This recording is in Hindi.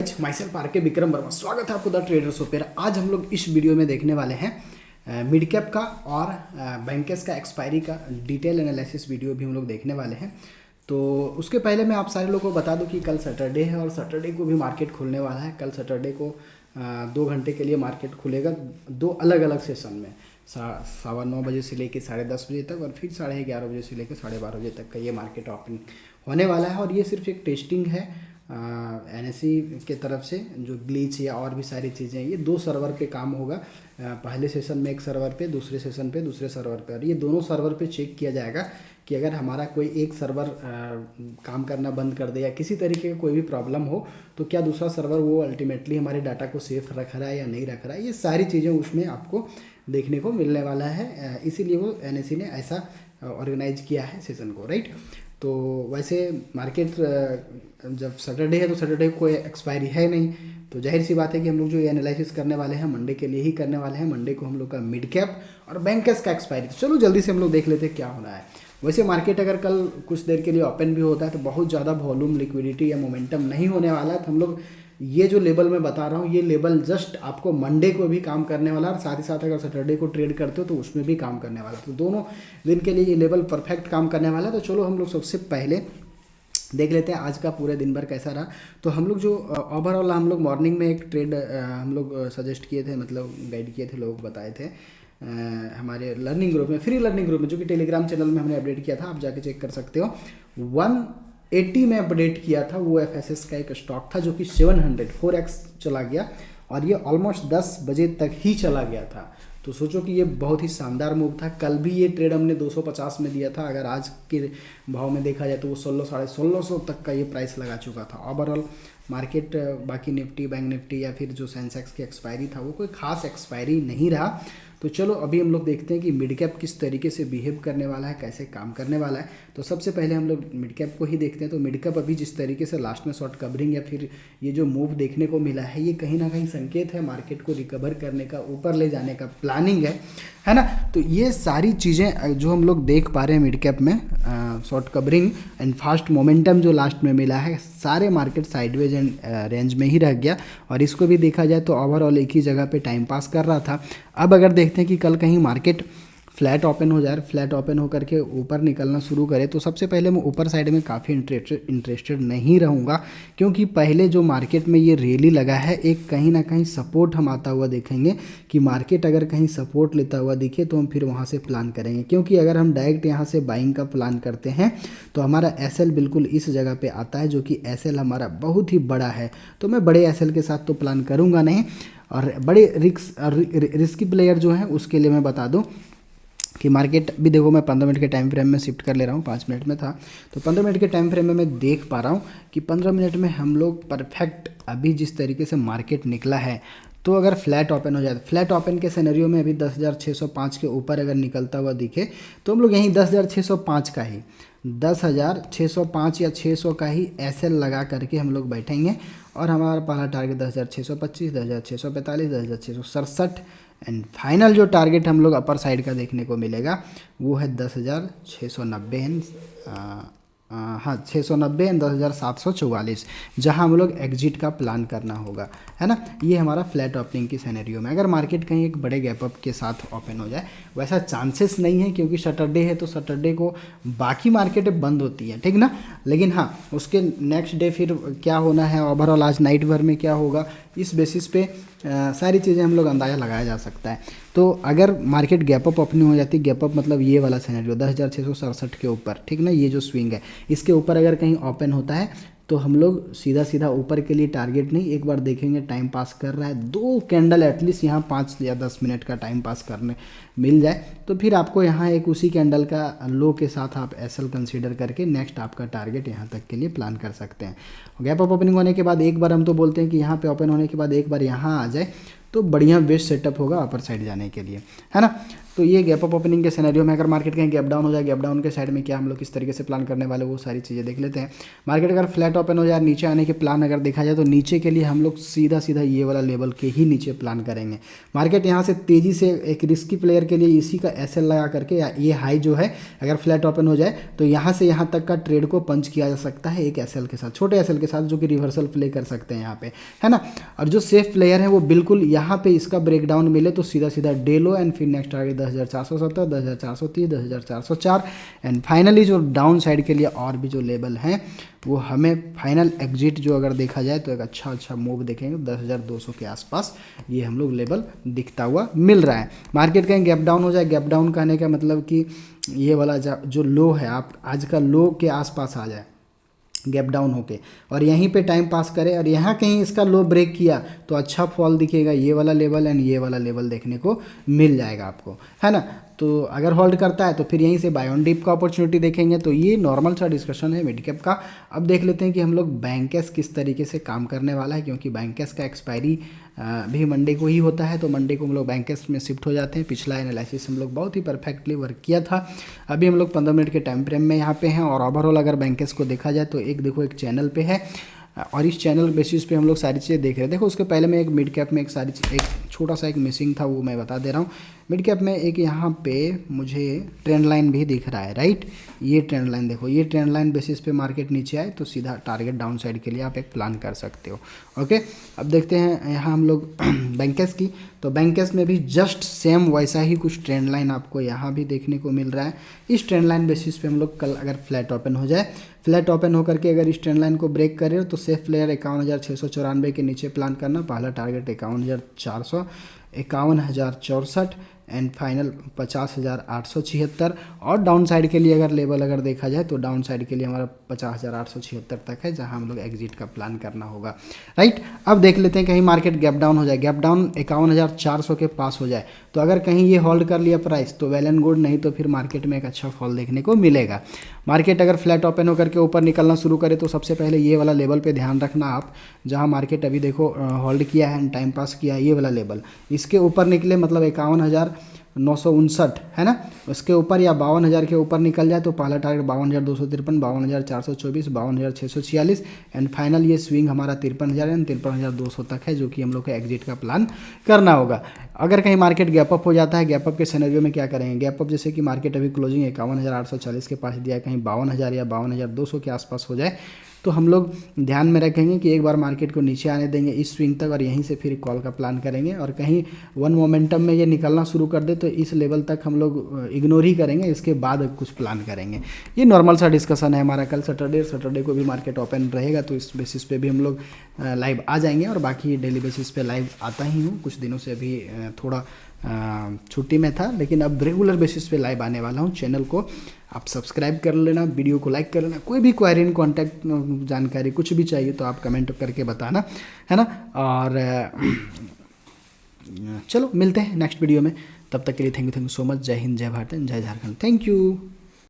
माई सेल्फ आर के विक्रम वर्मा, स्वागत है आपको द ट्रेडर शो पर। आज हम लोग इस वीडियो में देखने वाले हैं मिड कैप का और बैंकर्स का एक्सपायरी का डिटेल एनालिसिस वीडियो भी हम लोग देखने वाले हैं। तो उसके पहले मैं आप सारे लोगों को बता दूं कि कल सैटरडे है और सैटरडे को भी मार्केट खुलने वाला है। कल सैटरडे को 2 घंटे के लिए मार्केट खुलेगा, 2 अलग अलग सेशन में, 9:15 बजे से लेकर 10:30 बजे तक और फिर 11:30 बजे से लेकर 12:30 बजे तक का ये मार्केट ओपन होने वाला है। और ये सिर्फ एक टेस्टिंग है एनएसई के तरफ से, जो ग्लिच या और भी सारी चीज़ें, ये 2 सर्वर पे काम होगा। पहले सेशन में एक सर्वर पे, दूसरे सेशन पे दूसरे सर्वर पे, और ये दोनों सर्वर पे चेक किया जाएगा कि अगर हमारा कोई एक सर्वर काम करना बंद कर दे या किसी तरीके का कोई भी प्रॉब्लम हो तो क्या दूसरा सर्वर वो अल्टीमेटली हमारे डाटा को सेफ रख रहा है या नहीं रख रहा है। ये सारी चीज़ें उसमें आपको देखने को मिलने वाला है, इसीलिए वो एनएसई ने ऐसा ऑर्गेनाइज किया है सेशन को, राइट। तो वैसे मार्केट जब सैटरडे है तो सैटरडे को कोई एक्सपायरी है नहीं, तो जाहिर सी बात है कि हम लोग जो ये एनालिसिस करने वाले हैं मंडे के लिए ही करने वाले हैं। मंडे को हम लोग का मिड कैप और बैंकर्स का एक्सपायरी, तो चलो जल्दी से हम लोग देख लेते हैं क्या होना है। वैसे मार्केट अगर कल कुछ देर के लिए ओपन भी होता है तो बहुत ज़्यादा वॉल्यूम, लिक्विडिटी या मोमेंटम नहीं होने वाला है। तो हम लोग ये जो लेवल मैं बता रहा हूँ, ये लेवल जस्ट आपको मंडे को भी काम करने वाला है और साथ ही साथ अगर सैटरडे को ट्रेड करते हो तो उसमें भी काम करने वाला है। तो दोनों दिन के लिए ये लेवल परफेक्ट काम करने वाला है। तो चलो हम लोग सबसे पहले देख लेते हैं आज का पूरे दिन भर कैसा रहा। तो हम लोग जो ओवरऑल हम लोग मॉर्निंग में एक ट्रेड हम लोग सजेस्ट किए थे, मतलब गाइड किए थे, लोग बताए थे हमारे लर्निंग ग्रुप में, फ्री लर्निंग ग्रुप में, जो कि टेलीग्राम चैनल में हमने अपडेट किया था, आप जाके चेक कर सकते हो। 180 में अपडेट किया था, वो एफएसएस का एक स्टॉक था जो कि 700 4x चला गया और ये ऑलमोस्ट 10 बजे तक ही चला गया था। तो सोचो कि ये बहुत ही शानदार मूव था। कल भी ये ट्रेड हमने 250 में दिया था, अगर आज के भाव में देखा जाए तो वो 1600 तक का ये प्राइस लगा चुका था। ओवरऑल मार्केट, बाकी निफ्टी, बैंक निफ्टी या फिर जो सेंसेक्स की एक्सपायरी था वो कोई खास एक्सपायरी नहीं रहा। तो चलो अभी हम लोग देखते हैं कि मिड कैप किस तरीके से बिहेव करने वाला है, कैसे काम करने वाला है। तो सबसे पहले हम लोग मिड कैप को ही देखते हैं। तो मिड कैप अभी जिस तरीके से लास्ट में शॉर्ट कवरिंग या फिर ये जो मूव देखने को मिला है, ये कहीं ना कहीं संकेत है मार्केट को रिकवर करने का, ऊपर ले जाने का प्लानिंग है ना। तो ये सारी चीज़ें जो हम लोग देख पा रहे हैं मिड कैप में, short covering and fast momentum जो लास्ट में मिला है, सारे मार्केट साइडवेज एंड रेंज में ही रह गया। और इसको भी देखा जाए तो ओवरऑल एक ही जगह पे टाइम पास कर रहा था। अब अगर देखते हैं कि कल कहीं मार्केट फ्लैट ओपन हो जाए, फ्लैट ओपन होकर के ऊपर निकलना शुरू करे, तो सबसे पहले मैं ऊपर साइड में काफ़ी इंटरेस्टेड नहीं रहूँगा, क्योंकि पहले जो मार्केट में ये रैली लगा है, एक कहीं ना कहीं सपोर्ट हम आता हुआ देखेंगे कि मार्केट अगर कहीं सपोर्ट लेता हुआ दिखे तो हम फिर वहाँ से प्लान करेंगे। क्योंकि अगर हम डायरेक्ट यहाँ से बाइंग का प्लान करते हैं तो हमारा एसएल बिल्कुल इस जगह पर आता है, जो कि एसएल हमारा बहुत ही बड़ा है। तो मैं बड़े एसएल के साथ तो प्लान करूँगा नहीं। और बड़े रिस्की प्लेयर जो हैं उसके लिए मैं बता दूँ कि मार्केट भी देखो, मैं 15 मिनट के टाइम फ्रेम में शिफ्ट कर ले रहा हूँ, 5 मिनट में था तो 15 मिनट के टाइम फ्रेम में मैं देख पा रहा हूँ कि 15 मिनट में हम लोग परफेक्ट अभी जिस तरीके से मार्केट निकला है, तो अगर फ्लैट ओपन हो जाए, फ्लैट ओपन के सिनेरियो में अभी 10,605 के ऊपर अगर निकलता हुआ दिखे तो हम लोग यहीं 10,605 का ही 10,605 या 600 का ही एसएल लगा करके हम लोग बैठेंगे। और हमारा पहला टारगेट 10,625, 10,645, 10,667 एंड फाइनल जो टारगेट हम लोग अपर साइड का देखने को मिलेगा वो है 10,690 एंड 690 एंड 10,744, जहां हम लोग एग्जिट का प्लान करना होगा, है ना। ये हमारा फ्लैट ओपनिंग की सिनेरियो में, अगर मार्केट कहीं एक बड़े गैप अप के साथ ओपन हो जाए, वैसा चांसेस नहीं है क्योंकि सैटरडे है तो सैटरडे को बाकी मार्केट बंद होती है, ठीक ना। लेकिन हाँ, उसके नेक्स्ट डे फिर क्या होना है, ओवरऑल आज नाइट भर में क्या होगा, इस बेसिस पे सारी चीज़ें हम लोग अंदाज़ा लगाया जा सकता है। तो अगर मार्केट गैप अप ओपनिंग हो जाती है, गैप अप मतलब ये वाला सिनेरियो 10,667 के ऊपर, ठीक ना, ये जो स्विंग है इसके ऊपर अगर कहीं ओपन होता है तो हम लोग सीधा सीधा ऊपर के लिए टारगेट नहीं, एक बार देखेंगे टाइम पास कर रहा है, 2 कैंडल एटलीस्ट यहाँ 5 या 10 मिनट का टाइम पास करने मिल जाए तो फिर आपको यहाँ एक उसी कैंडल का लो के साथ आप एसएल कंसीडर करके नेक्स्ट आपका टारगेट यहाँ तक के लिए प्लान कर सकते हैं। गैप अप ओपनिंग होने के बाद एक बार हम तो बोलते हैं कि यहाँ पे ओपन होने के बाद एक बार यहाँ आ जाए तो बढ़िया बेस्ट सेटअप होगा अपर साइड जाने के लिए, है ना। तो ये गैप अप ओपनिंग के सिनेरियो में अगर मार्केट कहीं गैप डाउन हो जाए, गैप डाउन के साइड में क्या हम लोग किस तरीके से प्लान करने वाले वो सारी चीज़ें देख लेते हैं। मार्केट अगर फ्लैट ओपन हो जाए, नीचे आने के प्लान अगर देखा जाए तो नीचे के लिए हम लोग सीधा सीधा ये वाला लेवल के ही नीचे प्लान करेंगे। मार्केट यहाँ से तेज़ी से एक रिस्की प्लेयर के लिए इसी का एसएल लगा करके या ये हाई जो है अगर फ्लैट ओपन हो जाए तो यहाँ से यहाँ तक का ट्रेड को पंच किया जा सकता है एक एसएल के साथ, छोटे एसएल के साथ, जो कि रिवर्सल प्ले कर सकते हैं यहाँ पे, है ना। और जो सेफ प्लेयर है वो बिल्कुल यहाँ पे इसका ब्रेकडाउन मिले तो सीधा सीधा डे लो एंड फिर नेक्स्ट टारगेट 10,470, 10,430, 10,404 एंड फाइनली जो डाउन साइड के लिए और भी जो लेवल हैं वो हमें फाइनल एग्जिट जो अगर देखा जाए तो एक अच्छा मूव देखेंगे 10,200 के आसपास ये हम लोग लेवल दिखता हुआ मिल रहा है। मार्केट कहीं गैप डाउन हो जाए, गैप डाउन कहने का मतलब कि ये वाला जो लो है आप आज का लो के आसपास आ जाए गैप डाउन होके और यहीं पे टाइम पास करे और यहाँ कहीं इसका लो ब्रेक किया तो अच्छा फॉल दिखेगा, ये वाला लेवल एंड ये वाला लेवल देखने को मिल जाएगा आपको, है ना। तो अगर होल्ड करता है तो फिर यहीं से बाय ऑन डिप का अपॉर्चुनिटी देखेंगे। तो ये नॉर्मल सा डिस्कशन है मिड कैप का। अब देख लेते हैं कि हम लोग बैंकेस किस तरीके से काम करने वाला है, क्योंकि बैंकेस का एक्सपायरी भी मंडे को ही होता है, तो मंडे को हम लोग बैंकेस में शिफ्ट हो जाते हैं। पिछला एनालिसिस हम लोग बहुत ही परफेक्टली वर्क किया था। अभी हम लोग 15 मिनट के टाइम फ्रेम में यहाँ पे हैं और ओवरऑल अगर बैंकेस को देखा जाए तो एक देखो एक चैनल पे है और इस चैनल बेसिस पे हम लोग सारी चीज़ें देख रहे हैं। देखो उसके पहले मैं एक मिड कैप में एक छोटा सा एक मिसिंग था वो मैं बता दे रहा हूँ। मिड कैप में एक यहाँ पे मुझे ट्रेंड लाइन भी दिख रहा है, राइट। ये ट्रेंड लाइन देखो, ये ट्रेंड लाइन बेसिस पे मार्केट नीचे आए तो सीधा टारगेट डाउन साइड के लिए आप एक प्लान कर सकते हो। ओके, अब देखते हैं यहाँ हम लोग बैंकेस की। तो बैंकेस में भी जस्ट सेम वैसा ही कुछ ट्रेंड लाइन आपको यहाँ भी देखने को मिल रहा है। इस ट्रेंड लाइन बेसिस पे हम लोग कल अगर फ्लैट ओपन हो जाए, फ्लैट ओपन होकर के अगर इस ट्रेंड लाइन को ब्रेक करे तो सेफ प्लेयर 51,694 के नीचे प्लान करना, पहला टारगेट 51,400, 51,064 एंड फाइनल 50,876 और डाउन साइड के लिए अगर लेवल अगर देखा जाए तो डाउन साइड के लिए हमारा 50,876 तक है जहां हम लोग एग्जिट का प्लान करना होगा, राइट। अब देख लेते हैं कहीं मार्केट गैप डाउन हो जाए, गैप डाउन 51,400 के पास हो जाए तो अगर कहीं ये होल्ड कर लिया प्राइस तो वेल एंड गुड, नहीं तो फिर मार्केट में एक अच्छा फॉल देखने को मिलेगा। मार्केट अगर फ्लैट ओपन होकर के ऊपर निकलना शुरू करे तो सबसे पहले ये वाला लेवल पे ध्यान रखना आप, जहां मार्केट अभी देखो होल्ड किया है एंड टाइम पास किया है, ये वाला लेवल इसके ऊपर निकले मतलब 51,959 है ना, उसके ऊपर या 52,000 के ऊपर निकल जाए तो पहला टारगेट 52,253, 52,424, 52,646 एंड फाइनल ये स्विंग हमारा 53,000 एंड 53,200 तक है जो कि हम लोग को एग्जिट का प्लान करना होगा। अगर कहीं मार्केट गैप अप हो जाता है, गैप अप के सिनेरियो में क्या करेंगे, गैप अप जैसे कि मार्केट अभी क्लोजिंग 51,840 के पास दिया है, कहीं 52,000 या 52,200 के आसपास हो जाए तो हम लोग ध्यान में रखेंगे कि एक बार मार्केट को नीचे आने देंगे इस स्विंग तक और यहीं से फिर कॉल का प्लान करेंगे और कहीं वन मोमेंटम में ये निकलना शुरू कर दे तो इस लेवल तक हम लोग इग्नोर ही करेंगे, इसके बाद कुछ प्लान करेंगे। ये नॉर्मल सा डिस्कशन है हमारा। कल सैटरडे को भी मार्केट ओपन रहेगा तो इस बेसिस पे भी हम लोग लाइव आ जाएंगे और बाकी डेली बेसिस पे लाइव आता ही हूँ। कुछ दिनों से अभी थोड़ा छुट्टी में था लेकिन अब रेगुलर बेसिस पे लाइव आने वाला हूँ। चैनल को आप सब्सक्राइब कर लेना, वीडियो को लाइक कर लेना। कोई भी क्वेरी इन कॉन्टैक्ट जानकारी कुछ भी चाहिए तो आप कमेंट करके बताना, है ना। और चलो मिलते हैं नेक्स्ट वीडियो में, तब तक के लिए थैंक यू सो मच। जय हिंद, जय भारत, जय झारखंड। Thank you.